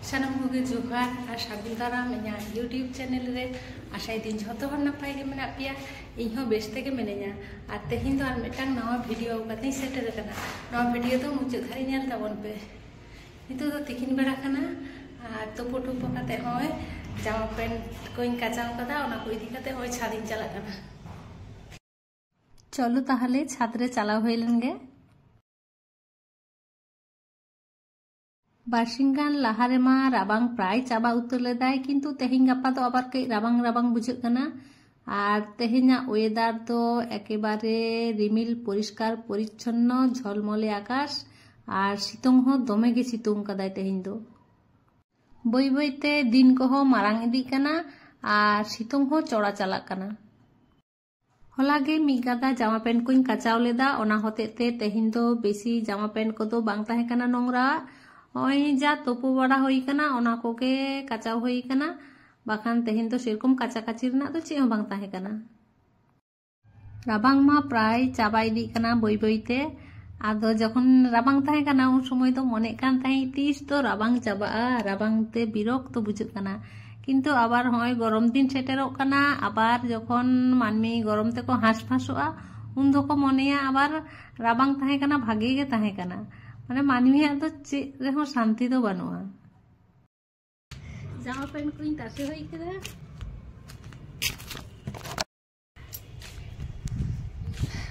सानाम कोगे जोहार और सागुन दाराम इना यूट्यूब चैनल रे आशाई दिन झोतो हर नपाय गे मेना पिया इन हो बेस्ते गे मिनेना और तेहिन दो आर मिटांग नवा वीडियो कते सेटर कना नवा वीडियो तो मुचाद धारी नेल ताबन पे नितो दो तिकिन बेड़ा कना और तुपो टुपो कते होय जामा पेंट कोइन काचाव कदा ओना को इदी कते होय छादिन चला कना चलो ताहले छाद रे चला होइलन गे बारसिंगान लाहारे मा राबांग प्राय चाबा उतर लेदाय किंतु तेहिं गापा तो आबार कई राबांग राबांग बुझाग कना और तेहेना वेदार तो एकेबारे रिमिल परिष्कार परिच्छन्न झलमले आकाश और सितुंग हो दमे गे सितुंग कदाय तेहिं दो बई बईते दिन को हो मारांग इदी कना और सितुंग हो चौड़ा चला कना हलागे मिगादा जामा पेंट कोइन काचाव लेदा ओना होतेते तेहिं दो बेसी जामा पेंट को दो बांग ताहे कना नोंगरा ओई जा तोपो बड़ा होई कना ओना कोगे काचाव होई कना बाखान तेहिन तो सेरकम काचा काची रना तो चे बांग ताहे कना राबांग मा प्राय चाबा इदी कना बई बईते आदो जखन राबांग ताहे कना उन समय तो मने कान ताहे तीस तो राबांग चाबा राबांग ते बिरक्त तो बुझाग कना किंतु आबार होय गरम दिन सेटेरोग कना आबार जखन मानमी गरम ते को हासफासोआ उन दो को मनेया आबार राबांग ताहे कना भागे गे ताहे कना माने मानमिया तो चे रेहो शांति तो बानुआ जामा पेंट कोइन तासे होई केदा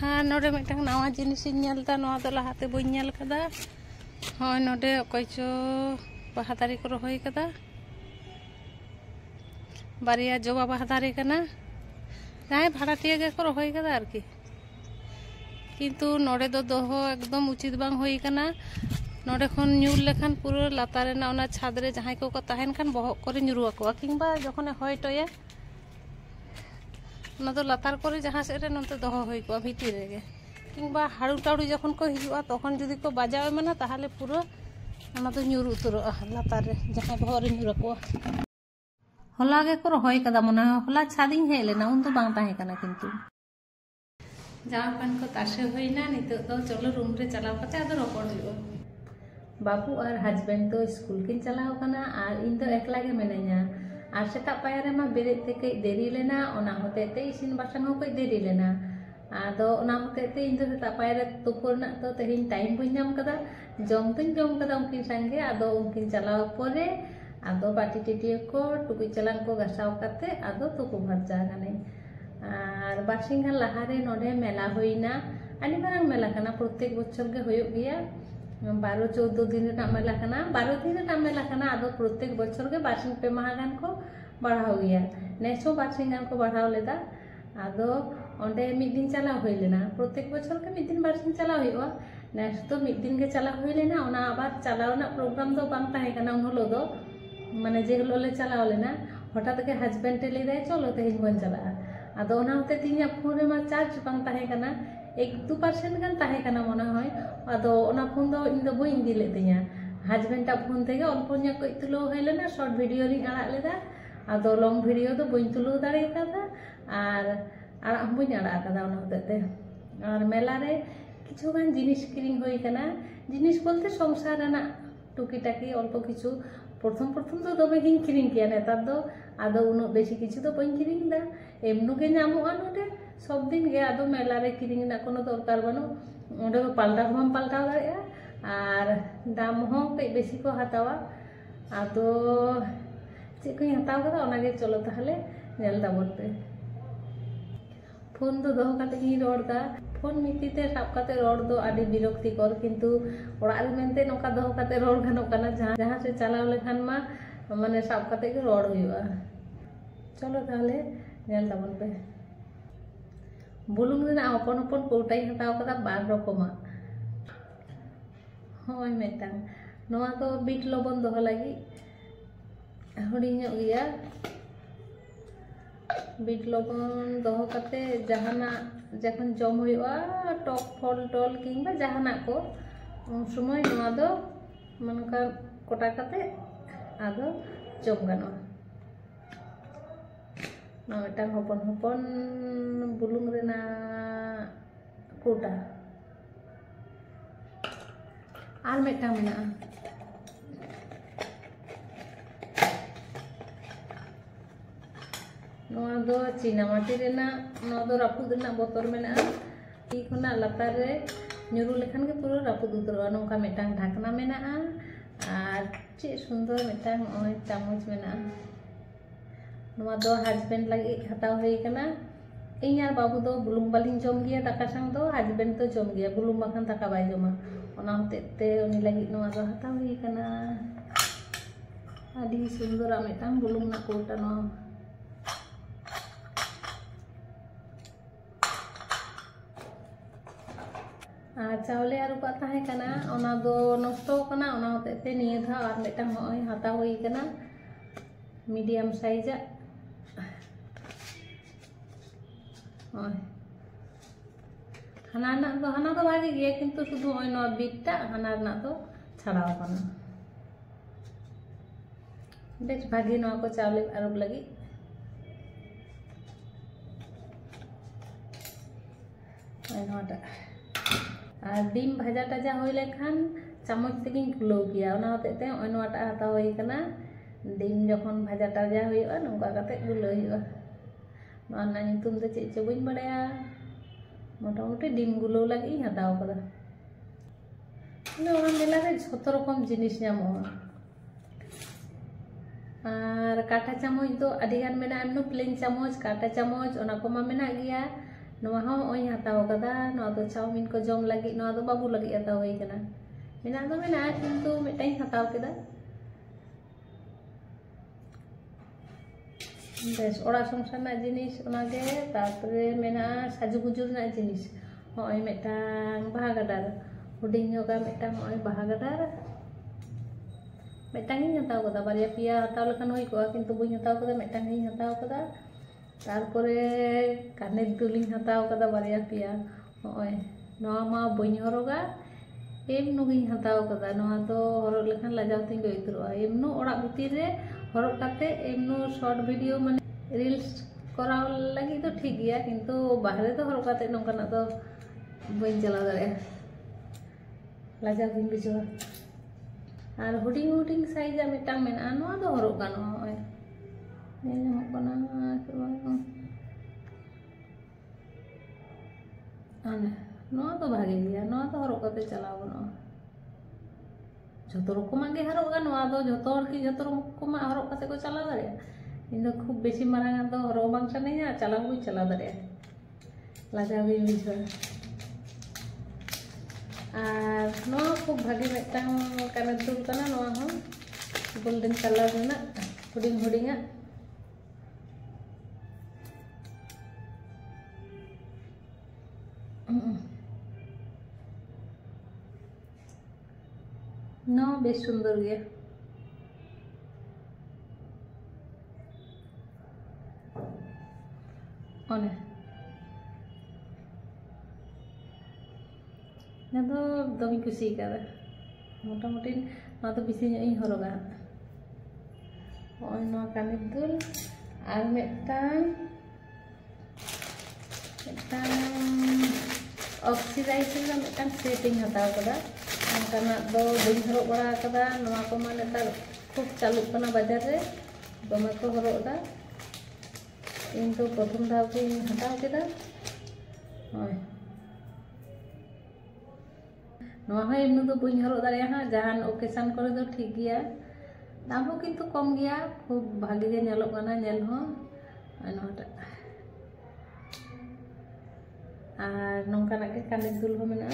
हाँ नोडे मिटांग नावा जिनिस नेलता नोआ दो लाहाते बई नेल कदा होय नोडे अकयचो बाहा दारे को रहोय कदा बारिया जबा बाहा दारे कना जाय भाड़ाटिया गे को रहोय कदा आरकी किंतु नोडे दो दोहो एकदम उचित बांग होई कना नोडे खन न्यूर लेखान पूरा लातार ना ओना छाद रे जहां को ताहेन खान बहक करे न्यूरुआ को किंबा जखने होय टोया ना तो लातार करे जहां से रे नोते दोहो होई को भीती रेगे किंबा हाड़ू टाड़ू जखन को हिजुआ तखन जदि को बाजावे माना ताहले पूरा ओना तो न्यूर उतरोआ लातार रे जहां बहक रे न्यूर को होला गे को होय कदा मना होला छादिन हे लेना उन तो बांग ताहे कना किंतु जामा पेंट को तासे होइना नितो तो चलो रूम रे चलाव कते आदो रपड़ हुआ बाबू और हस्बैंड तो स्कूल किन चलाव कना और इन तो एकला गे मेने냐 और सेटा पायरे मा बेरे ते कई देरी लेना ओना होते ते इसिन बासन हो कई देरी लेना आदो ओना होते ते इन तो सेटा पायरे तुपुरना तो तेहिन टाइम बई नाम कदा जम कदा उनकिन संगे आदो उनकिन चलाव परे आदो बाटी टिटियो को टुकुई चलान को गसाव कते आदो तुपु भरजा गाने और बारसिंगान लाहारे नोडे मेला होइना आनी मारांग मेला कना प्रत्येक बछर गे होयो गिया 12-14 दिन रे मेला कना 12 दिन रे मेला कना आदो प्रत्येक बछर गे बारसिंग पे माहा गान को बढ़ाव गिया नेसो बारसिंगान को बढ़ाव लेदा आदो ओंडे मिद दिन चला होई लेना प्रत्येक बछर के मिद दिन बारसिंग चला होइवा नेस तो मिद दिन गे चला होई लेना ओना आबार चलावना प्रोग्राम दो बांग ताहे कना उन होलो दो माने जे होलो ले चलाव लेना हठात के हस्बैंड टे ले दे चलो तेहिन बन चला आदो ओना होते तिनिया फोन रे मा चार्ज बांग ताहे कना 1-2% गान ताहे कना मने होय आदो ओना फोन दो इन दो बई इदि ले दिया हस्बैंड टा फोन तेगे अल्पन्या को तुलो होइलेना शॉर्ट वीडियो रि आड़ा लेदा आदो लॉन्ग वीडियो दो बई तुलो दाड़े कादा और आड़ा बई आड़ा कादा ओना होते और मेला रे किछु गान जिनिस किरिंग होई कना जिनिस बोलते संसार रना टुकी टाकी अल्प किछु प्रथम तो दबे गिन किरिंग किया नेतार दो आदो उनो बेसी किछु तो बई किरिंग दा एमनु गे नामोआ नोडे सब दिन गे आदो मेला रे किरिंग ना कोनो दरकार बानो ओंडे पाल्टा हम पाल्टा दाड़ेया और दाम हो कई बेसी को हतावा आदो चे को हताव कदा ओना गे चलो ताहले नेल दाबन पे फोन दो दोहो काते गी रोड़दा फोन मितीते साब काते रोड़ दो आदि बिरक्ति कर किंतु ओड़ा रे मेनते नोका दोहो काते रोड़ गानो कना जहां से चलाव लेखान मा माने साब काते गे रोड़ हुआ चलो ताहले नेल दाबन पे बुलुंग रेना अपन अपन कोटाई हताव कदा बार रकमा होय मेटांग नोआ तो बीट लबन दोहो लागी हुडिᱧᱚᱜ गिया बीट लबन दोहो कते जहाना जखन जम हुआ टक फल टल किंबा जहाना को उन समय नोआ दो मनका कोटा कते आदो जम गानो ना मिटांग हपन हपन बुलुंग रेना कोटा और मिटांग मेना नोआ दो चीना माटी रेना नोआ दो रापुद रेना बोतल मेना ती खुना लातार रे nyuru लेखान के पूरा रापुद उतरवा नोंका मेटांग ढाकना मेना आर चे सुंदर मेटांग ओय चामच मेना नोआ दो हस्बैंड लगी हताव हुई कना इन यार बाबू दो बुलुंग बालिंग जम गया दाका संग दो हस्बैंड तो जम गया बुलुंग बाखान दाका बाय जमा ओना होते उनी लगी नोआ दो हताव हुई कना आदि सुंदर मेटांग बुलुंग ना कोटा नो चावले आरुपा ताहे कना ओना दो नष्टो कना ओना होते निये था और मेटांग होय हताव हुई कना मीडियम साइज हाना दो भागे गया किंतु शुधु ओय नो बिटटा हाना ना दो छाड़ाव कना बेस भागे नो को चावले आरुप लगी ओय नोटा डिम भाजा टाजा हो लेखान चामच तक खुलो गया होते नोटा हता हुई कना डिम जखन भाजा टाजा हुआ नौका कते गुलो हुआ नुतुम दो चेक चो बी बड़ाया मोटामुटी डिम गुलो लगे हताव कदा मेला रे झोतो रकम जिनिस नामोगा और काटा चामच दो आदिगान मेना एमनो प्लेन चामच काटा चामच ओना को मा मेना गया नोआ हो ओय हताव कदा नोआ दो चाउमिन को जम लगी नोआ दो बाबू लगी हताव हुई कना मेना दो मेना किंतु मिटाई हताव केदा बेस ओड़ा संसार ना जिनिस ओनागे तारपरे मेना साजुगुजु ना जिनिस होय मेटांग बाहागादार हुडिंग योगा मेटांग होय बाहागादार मेटांग ही हताव कदा बारिया पिया हताव लेखान होई को किंतु बुई हताव कदा मेटांग ही हताव कदा तारपरे काने दुलिंग हताव कदा बारिया पिया होय नोआ मा बई हरोगा एमनु गिं हताव कदा नोआ तो हरो लेखान लाजाव तिंग गइतरोआ एमनु ओड़ा भितिर रे हरो काते एमनु शॉर्ट वीडियो माने रील्स कराव लगी तो ठीक गया किंतु बाहरे तो हरो काते नोंकाना तो बई चला दाड़े लाजाव गिं बिजवा आर हुडिंग हुडिंग साइज मेटांग मेना नोआ दो हरो गानो होय तो भागे गया नोआ तो हरो कते चलाव बनो जोतो रकमा गे हरोगा नोआ दो जोतो की जोतो रकमा हरो कते को चला दाड़े इन दो खूब बेसी मारांग दो हरो बांग सानेया चलाव भी चला दाड़े लाजाव भी बिजवा और नोआ खूब भागे मेटांग काने दुल कना नोआ हो गोल्डन कलर रेना हुडिंग हुडिंगा नो बेस सुंदर गया ओने ना तो दमी खुशी कदा मोटामुटी ना तो बेसी ᱧᱚᱜ ᱤᱧ हरोगा ओय नो काने दुल आर मेटांग ऑक्सीडाइजर का मेटांग सेटिंग हताव कदा अंकाना दो बई हरो बड़ा कदा नोआ को मा नेतार खूब चालू कना बाजार रे दमे को हरोदा इन तो प्रथम धाव के हताव केदा होय नोआ हो एमनु दो बई हरो दाड़िया हा जहान ओकेशन करे दो ठीक गया दाम हो किंतु कम गया खूब भागे गे नेलो कना नेल हो नोटा और नौकाना के काने दुल हो मेना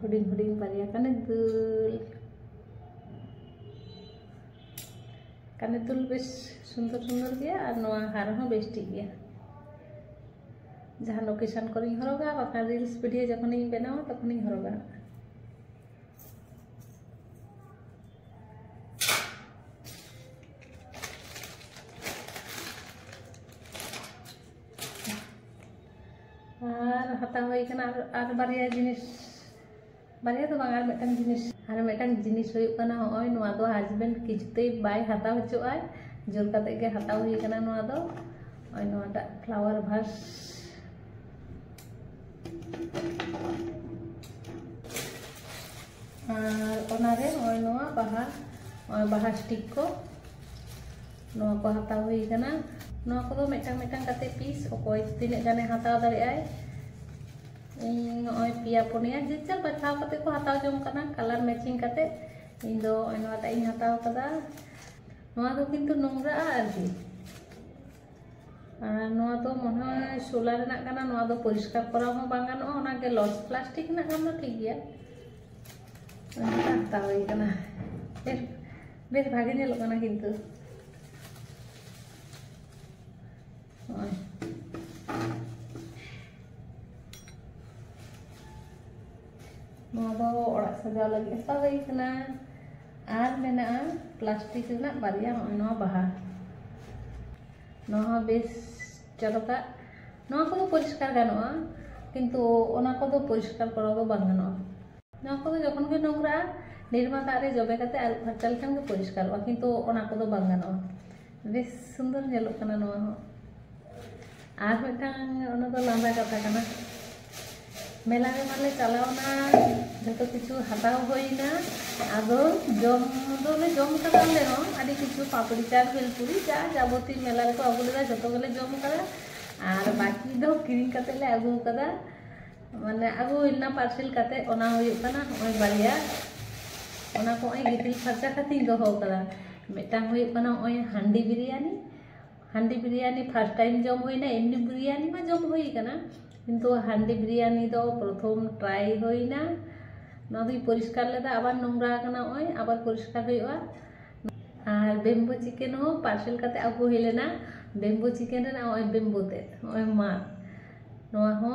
हुडिंग हुडिंग बारिया काने दुल बेस सुंदर सुंदर गया और नोआ हार हो बेस ठीक गया जहां लोकेशन करी हरोगा बाका रील्स वीडियो जखन इन बनाओ तखन ही हरोगा और हता हुई कना और बारिया जिनिस बारिया तो बांगार मेटांग जिनिस हुई कना होय नोआ दो हस्बैंड किचते बाय हता हचोआय जोर काते के हता हुई कना नोआ दो ओय नोआटा फ्लावर भास और ᱚᱱᱟᱨᱮ ᱱᱚᱜᱼᱚᱭ ᱱᱚᱣᱟ ᱵᱟᱦᱟ ᱥᱴᱤᱠ ᱠᱚ ᱱᱚᱣᱟ ko hataw hui kana nowaa ko do metang kate piece okoy tinaag gane hataw dareay ᱤᱧ ᱱᱚᱜᱼᱚᱭ ᱯᱮᱭᱟ ᱯᱩᱱᱭᱟ ᱡᱮᱪᱟᱨ ᱵᱟᱪᱷᱟᱣ ᱠᱟᱛᱮ ᱠᱚ ᱦᱟᱛᱟᱣ ᱡᱚᱝ ᱠᱟᱱᱟ ᱠᱟᱞᱟᱨ ᱢᱮᱪᱤᱝ ᱠᱟᱛᱮ ᱤᱧ ᱫᱚ ᱱᱚᱣᱟᱴᱟᱜ ᱤᱧ ᱦᱟᱛᱟᱣ ᱠᱟᱫᱟ ᱱᱚᱣᱟ ᱫᱚ ᱠᱤᱱᱛᱩ ᱱᱚᱝᱨᱟᱜᱼᱟ ᱟᱨᱠᱤ ᱟᱨ ᱱᱚᱣᱟ ᱫᱚ ᱢᱚᱱᱮ ᱦᱚᱭ ᱥᱳᱞᱟ ᱨᱮᱱᱟᱜ ᱠᱟᱱᱟ ᱱᱚᱣᱟ ᱫᱚ ᱯᱚᱨᱤষ্কার ᱠᱚᱨᱟᱣ ᱦᱚᱸ ᱵᱟᱝ ᱜᱟᱱᱚᱜᱼᱟ ᱚᱱᱟᱜᱮ ᱞᱚᱥ ᱯᱞᱟᱥᱴᱤᱠ ᱨᱮᱱᱟᱜ ᱠᱷᱟᱱ ᱫᱚ ᱴᱷᱤᱠ ᱜᱮᱭᱟ ᱦᱟᱛᱟᱣ ᱦᱩᱭ ᱠᱟᱱᱟ বেশ ভাগে ᱧᱮᱞᱚᱜ ᱠᱟᱱᱟ ᱠᱤᱱᱛᱩ nowaa do orak sajaw lagi hataw hui kana ar menaa plastik renak barya nowaa baha nowaa besh chaloka nowaa ko do poriskar ganoa kintu ona ko do poriskar kora do bang ganoa nowaa ko do jokhon ge nongra nirma dag re jobe kate aru pharcha lekhan ge poriskarwa kintu ona ko do bang ganoa besh sundor nyelok kana nowaa ho ar metang ona do lamba katha kana मेला में माले चलावना जो किचु हताव होइना आदो जम दोले जम कदा ले हो आदि किचु पापड़ी चाट बेलपुरी जा जाबती मेला रे को अगुलेदा जतो गले जम कदा आर बाकी दो किरिंग कते ले अगु कदा माने अगु इना पार्सल कते ओना होय कना ओय बारिया ओना को ओय गितिल खर्चा खाती दोहो कदा मेटांग होय कना ओय हांडी बिरयानी फर्स्ट टाइम जम होइना एमनी बिरयानी मा जम होई कना किंतु हांडी बिरयानी दो प्रथम ट्राई होइना नदी परिष्कार लेदा आबार नोंगरा कना ओय आबार परिष्कार होइआ आर बेम्बो चिकेन हो पार्सल कते आगु होइलेना बेम्बो चिकेन रे ओय बेम्बो ते ओय मा नोआ हो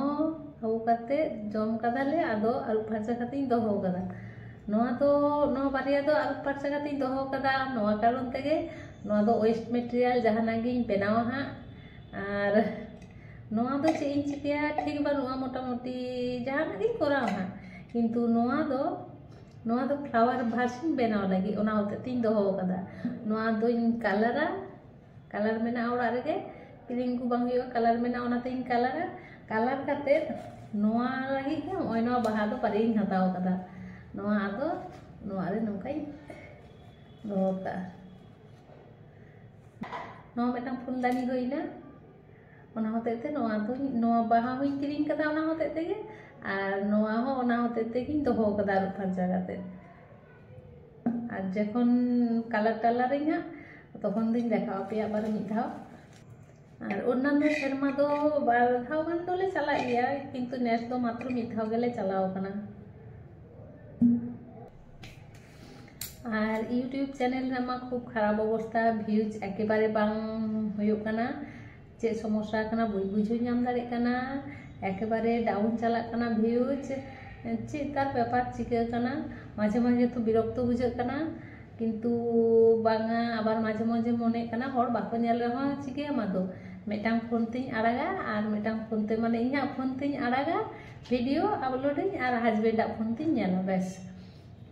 आगु कते जम कदाले आदो आरु फारसा कते दोहो कदा नोआ तो नोआ बारिया दो आरु फारसा कते दोहो कदा नोआ कारण तेगे नोआ दो वेस्ट मटेरियल जहाना गे बेनावा हा आर नोआ दो चे इन चिकिया ठीक बानुआ मोटामुटी जहाना गे कोराव हा किंतु नोआ दो फ्लावर भार्सन बेनाव लगी ओना होते तीन दोहो कदा नोआ दो इन कलर मेना ओड़ा रेगे किरिंग को बांग हुआ कलर मेना ओना ते इन कलर कते नोआ लगी के ओय नोआ बाहा दो पारे इन हताव कदा नोआ आदो नोआ रे नोकाई दोहो का नोआ मेटांग फुलदानी होइना ओना होते ते नोआ बाहा हुई किरिंग कदा ओना होते ते और नोआ हो ओना होते ते कि दोहो कदा आरु फारचा कते और जखन कलर टालार इना तखन दिन देखाओ पे आबार मिद धाव और अन्यान्य सेरमा दो बार धाव गान दोले चला गया किंतु नेस दो मात्र मिद धाव गेले चलाओ कना और यूट्यूब चैनल रमा खूब खराब अवस्था व्यूज एकेबारे बांग हुयुग कना चे समस्या कना बुझ बुझो नाम दाड़े कना एकेबारे डाउन चला कना व्यूज चे तार पेपर चिका कना माझे माझे तो विरक्त बुझे कना किंतु बांगा आबार माझे माझे मने कना हर बाको नेल रहा चिके मादो मेटांग फोन तिन आड़ागा और मेटांग फोन ते माने इना फोन तिन आड़ागा वीडियो अपलोडिंग और हस्बैंड फोन तिन नेला बस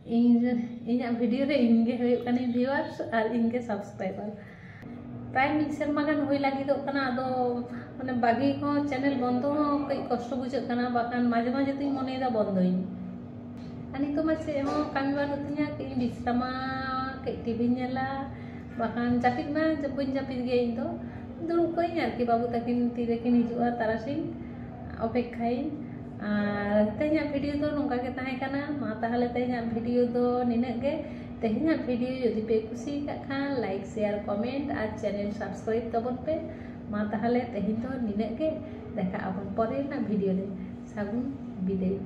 इना वीडियो रे इनगे होय कने व्यूअर्स और इनगे सब्सक्राइबर प्राय मिड सेरमा गान होय लागिदो कना आदो माने बागी को चैनल बंद हो कई कष्ट बुझे कना बाकान माजे माजे तिन मनेदा बंदोई अनि तो मासे हो कामी बानुतिया के बिश्रामा के टीवी नेला बाकान जापिद मा जबन जापिद गे इन तो दुरुब कई आरकी बाबू तकिन तीरे किन हिजुआ तारासिन अपेक्षाई और तेहना वीडियो दो नोंका के ताहे कना मा ताहले तेहना वीडियो दो निने गे तेहना वीडियो यदि पे खुशी का खान लाइक शेयर कमेंट और चैनल सब्सक्राइब तबन पे मा ताहले तेहन दो निने गे देखा अपन परे ना वीडियो रे सागुन बिदाय।